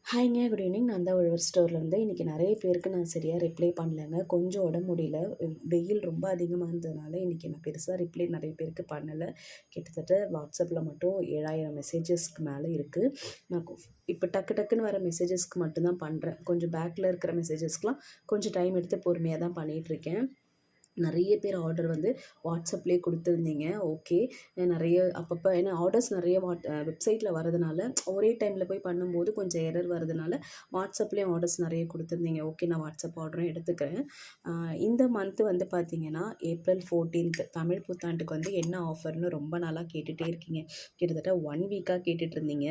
ஹாய்ங்க, good evening. நான் தான் உழவர் ஸ்டோர்லேருந்து. இன்றைக்கி நிறைய பேருக்கு நான் சரியாக ரிப்ளை பண்ணலைங்க. கொஞ்சம் உடம்பு முடியல. வெயில் ரொம்ப அதிகமாக இருந்ததுனால இன்றைக்கி நான் பெருசாக ரிப்ளை நிறைய பேருக்கு பண்ணலை. கிட்டத்தட்ட வாட்ஸ்அப்பில் மட்டும் 7000 மெசேஜஸ்க்கு மேலே இருக்குது. நான் இப்போ டக்கு டக்குன்னு வர மெசேஜஸ்க்கு மட்டும்தான் பண்ணுறேன். கொஞ்சம் பேக்கில் இருக்கிற மெசேஜஸ்க்கெலாம் கொஞ்சம் டைம் எடுத்து பொறுமையாக தான் பண்ணிகிட்ருக்கேன். நிறைய பேர் ஆர்டர் வந்து வாட்ஸ்அப்லேயே கொடுத்துருந்தீங்க. ஓகே, நிறைய அப்பப்போ ஏன்னா ஆர்டர்ஸ் நிறைய வெப்சைட்டில் வரதுனால ஒரே டைமில் போய் பண்ணும்போது கொஞ்சம் எரர் வரதுனால வாட்ஸ்அப்லேயும் ஆர்டர்ஸ் நிறைய கொடுத்துருந்தீங்க. ஓகே, நான் வாட்ஸ்அப் ஆர்டரும் எடுத்துக்கிறேன். இந்த மந்த்து வந்து பார்த்திங்கன்னா April 14th தமிழ் புத்தாண்டுக்கு வந்து என்ன ஆஃபர்னு ரொம்ப நாளாக கேட்டுகிட்டே இருக்கீங்க. கிட்டத்தட்ட 1 வீக்காக கேட்டுட்டு இருந்தீங்க.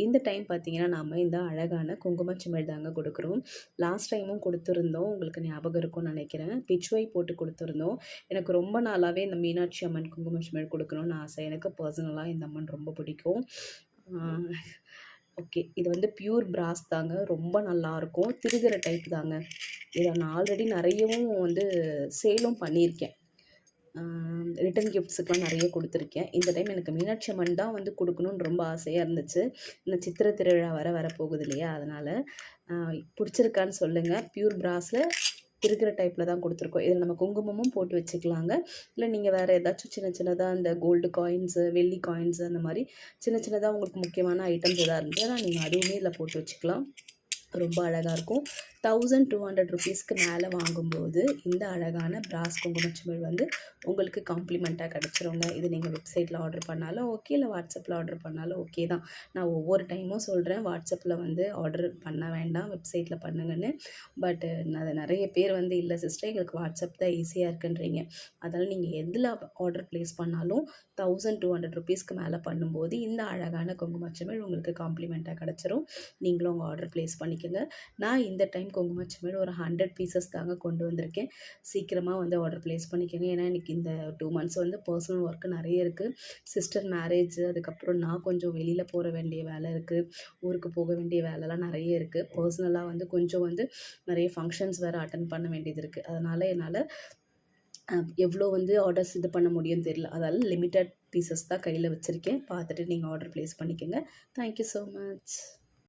இந்த டைம் பார்த்திங்கன்னா நாம் இந்த அழகான குங்குமச்சிமிழ் தாங்க கொடுக்குறோம். லாஸ்ட் டைமும் கொடுத்துருந்தோம், உங்களுக்கு ஞாபகம் இருக்கும்னு நினைக்கிறேன். பிச்சுவை போட்டு கொடுத்துருந்தோம். எனக்கு ரொம்ப நாளாகவே இந்த மீனாட்சி அம்மன் குங்குமச்சிமிழ் கொடுக்கணும்னு ஆசை. எனக்கு பர்சனலாக இந்த அம்மன் ரொம்ப பிடிக்கும். ஓகே, இது வந்து பியூர் பிராஸ் தாங்க. ரொம்ப நல்லாயிருக்கும். திருகிற டைப் தாங்க. இதை நான் ஆல்ரெடி நிறையவும் வந்து சேலும் பண்ணியிருக்கேன். ரிட்டன் கிஃப்ட்ஸுக்கெலாம் நிறைய கொடுத்துருக்கேன். இந்த டைம் எனக்கு மீனாட்சி அம்மன் தான் வந்து கொடுக்கணுன்னு ரொம்ப ஆசையாக இருந்துச்சு. இந்த சித்திரை திருவிழா வரப்போகுது இல்லையா, அதனால் பிடிச்சிருக்கான்னு சொல்லுங்கள். பியூர் பிராஸில் இருக்கிற டைப்பில் தான் கொடுத்துருக்கோம். இதில் நம்ம குங்குமமும் போட்டு வச்சுக்கலாங்க. இல்லை நீங்கள் வேறு ஏதாச்சும் சின்ன சின்னதாக இந்த கோல்டு காயின்ஸு, வெள்ளி காயின்ஸு, அந்த மாதிரி சின்ன சின்னதாக உங்களுக்கு முக்கியமான ஐட்டம்ஸ் எதாவது இருந்ததுன்னா நீங்கள் அதுவுமே இதில் போட்டு வச்சுக்கலாம். ரொம்ப அழகாக இருக்கும். 1200 ருபீஸ்க்கு மேலே வாங்கும்போது இந்த அழகான பிராஸ் குங்குமச்சிமிழ் வந்து உங்களுக்கு காம்ப்ளிமெண்ட்டாக கிடச்சிருங்க. இது நீங்கள் வெப்சைட்டில் ஆர்டர் பண்ணாலும் ஓகே, இல்லை வாட்ஸ்அப்பில் ஆர்டர் பண்ணாலும் ஓகே தான். நான் ஒவ்வொரு டைமும் சொல்கிறேன், வாட்ஸ்அப்பில் வந்து ஆர்டர் பண்ண வேண்டாம், வெப்சைட்டில் பண்ணுங்கன்னு. பட்டு நிறைய பேர் வந்து இல்லை சிஸ்டர், எங்களுக்கு வாட்ஸ்அப் தான் ஈஸியாக இருக்குன்றீங்க. அதனால் நீங்கள் எதில் ஆர்டர் ப்ளேஸ் பண்ணாலும் 1200 ருபீஸ்க்கு மேலே பண்ணும்போது இந்த அழகான குங்குமச்சிமிழ் உங்களுக்கு காம்ப்ளிமெண்ட்டாக கிடச்சிரும். நீங்களும் உங்கள் ஆர்டர் ப்ளேஸ் பண்ணிக்கோங்க. நான் இந்த டைம் குங்குமச்சிமிழ் ஒரு 100 பீசஸ் தாங்க கொண்டு வந்திருக்கேன். சீக்கிரமாக வந்து ஆர்டர் ப்ளேஸ் பண்ணிக்கோங்க. ஏன்னா எனக்கு இந்த 2 மந்த்ஸ் வந்து பர்சனல் ஒர்க்கு நிறைய இருக்குது. சிஸ்டர் மேரேஜ், அதுக்கப்புறம் நான் கொஞ்சம் வெளியில் போக வேண்டிய வேலை இருக்குது, ஊருக்கு போக வேண்டிய வேலைலாம் நிறைய இருக்குது. பர்சனலாக வந்து கொஞ்சம் வந்து நிறைய ஃபங்க்ஷன்ஸ் வேறு அட்டன் பண்ண வேண்டியது இருக்குது. அதனால் என்னால் எவ்வளோ வந்து ஆர்டர்ஸ் இது பண்ண முடியும்னு தெரியல. அதால் லிமிட்டட் பீசஸ் தான் கையில் வச்சுருக்கேன். பார்த்துட்டு நீங்கள் ஆர்டர் ப்ளேஸ் பண்ணிக்கோங்க. Thank you so much.